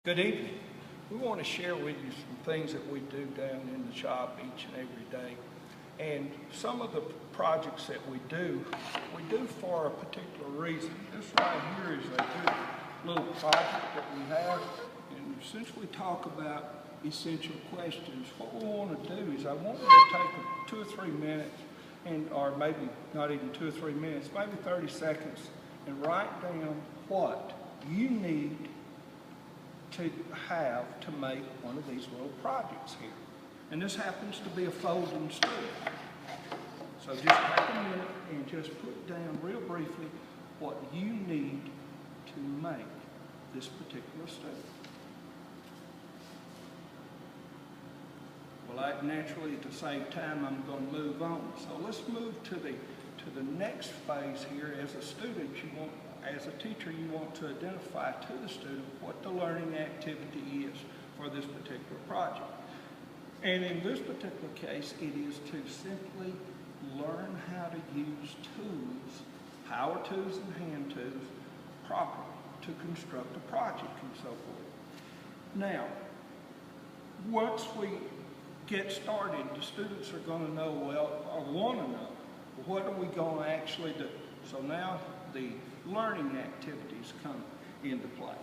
Good evening. We want to share with you some things that we do down in the shop each and every day. And some of the projects that we do for a particular reason. This right here is a good little project that we have. And since we talk about essential questions, what we want to do is I want you to take 2 or 3 minutes, or maybe not even 2 or 3 minutes, maybe 30 seconds, and write down what you need to have to make one of these little projects here. And this happens to be a folding stool. So just take a minute and just put down real briefly what you need to make this particular stool. Well, naturally, to save time, I'm going to move on. So let's move to the next phase here. As a student, as a teacher, you want to identify to the student what the learning activity is for this particular project. And in this particular case, it is to simply learn how to use tools, power tools and hand tools, properly to construct a project and so forth. Now, once we get started, the students are going to know, or want to know, what are we going to actually do? So now the learning activities come into play.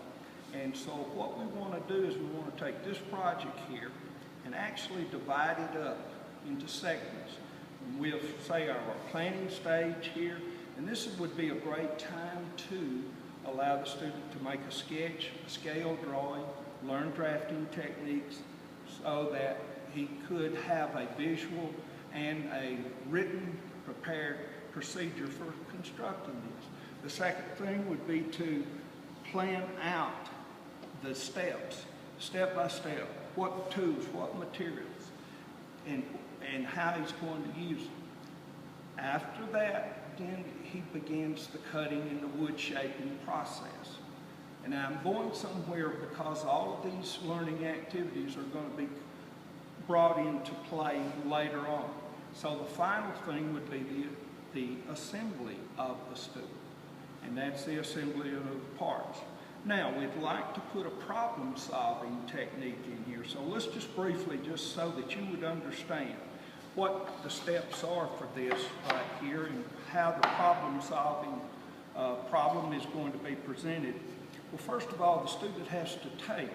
And so what we want to do is we want to take this project here and actually divide it up into segments. And we'll say our planning stage here, and this would be a great time to allow the student to make a sketch, a scale drawing, learn drafting techniques so that he could have a visual and a written, prepared procedure for constructing this. The second thing would be to plan out the steps, step by step, what tools, what materials, and how he's going to use them. After that, then he begins the cutting and the wood shaping process. And I'm going somewhere because all of these learning activities are going to be brought into play later on. So the final thing would be the assembly of the stool. And that's the assembly of the parts. Now, we'd like to put a problem-solving technique in here. So let's just briefly, just so that you would understand what the steps are for this right here and how the problem-solving problem is going to be presented. Well, first of all, the student has to take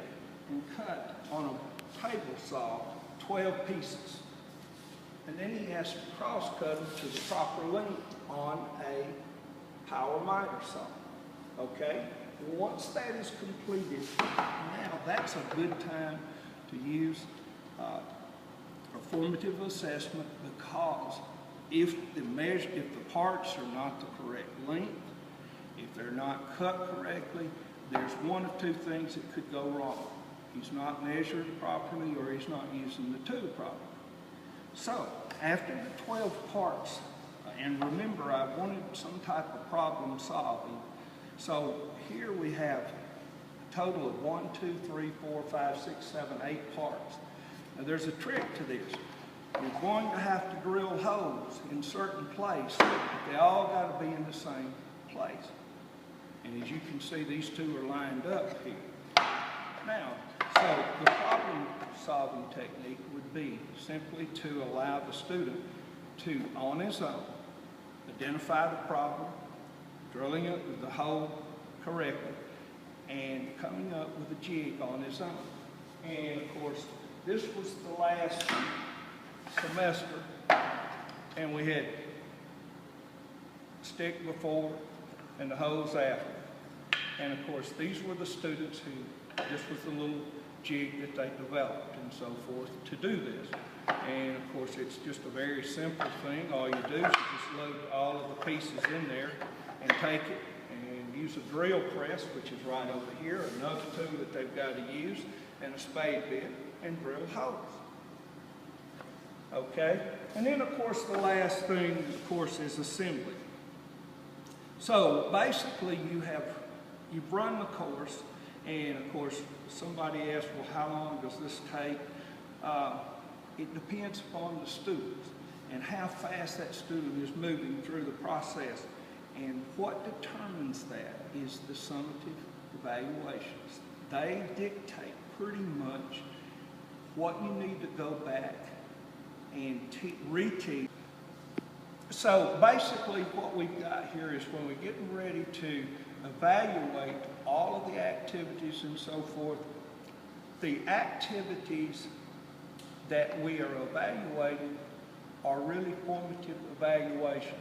and cut on a table saw 12 pieces. And then he has to cross-cut them to the proper length on a power miter saw. Okay? Once that is completed, now that's a good time to use a formative assessment, because if the parts are not the correct length, if they're not cut correctly, there's one of two things that could go wrong. He's not measured properly, or he's not using the tool properly. So, after the 12 parts, and remember, I wanted some type of problem solving. So here we have a total of 1, 2, 3, 4, 5, 6, 7, 8 parts. Now there's a trick to this. You're going to have to drill holes in certain places, but they all got to be in the same place. And as you can see, these two are lined up here. Now, so the problem-solving technique would be simply to allow the student to, on his own, identify the problem, drilling it the hole correctly, and coming up with a jig on his own. And of course, this was the last semester, and we had stick before and the holes after. And of course, these were the students who, this was the little jig that they developed and so forth to do this. And of course, it's just a very simple thing. All you do is you just load all of the pieces in there and take it and use a drill press, which is right over here, another tool that they've got to use, and a spade bit, and drill holes. Okay? And then, of course, the last thing, of course, is assembly. So basically, you've run the course, and of course, somebody asked, well, how long does this take? It depends upon the students and how fast that student is moving through the process. And what determines that is the summative evaluations. they dictate pretty much what you need to go back and reteach. So basically what we've got here is when we're getting ready to evaluate all of the activities and so forth, the activities that we are evaluating are really formative evaluations.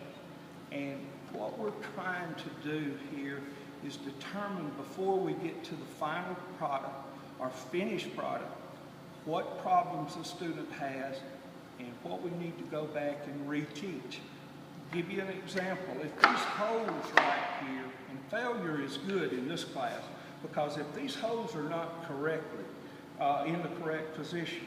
And what we're trying to do here is determine before we get to the final product or finished product, what problems the student has and what we need to go back and reteach. Give you an example. If these holes right here, and failure is good in this class, because if these holes are not correctly in the correct position,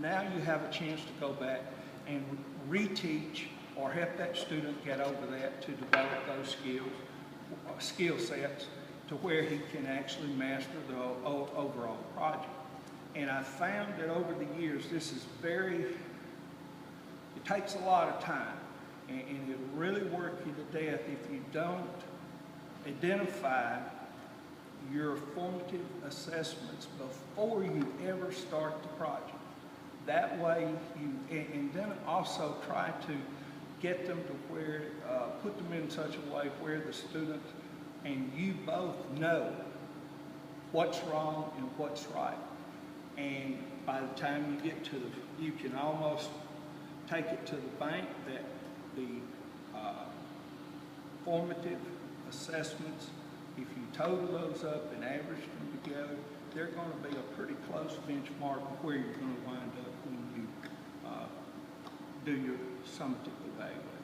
now you have a chance to go back and reteach or help that student get over that to develop those skill sets to where he can actually master the overall project. And I found that over the years, this is it takes a lot of time, and it'll really work you to death if you don't identify your formative assessments before you ever start the project. That way, and then also try to get them to where, put them in such a way where the student and you both know what's wrong and what's right. And by the time you get to you can almost take it to the bank that the formative assessments, if you total those up and average them together, they're going to be a pretty close benchmark of where you're going to wind up when you do your summative evaluation.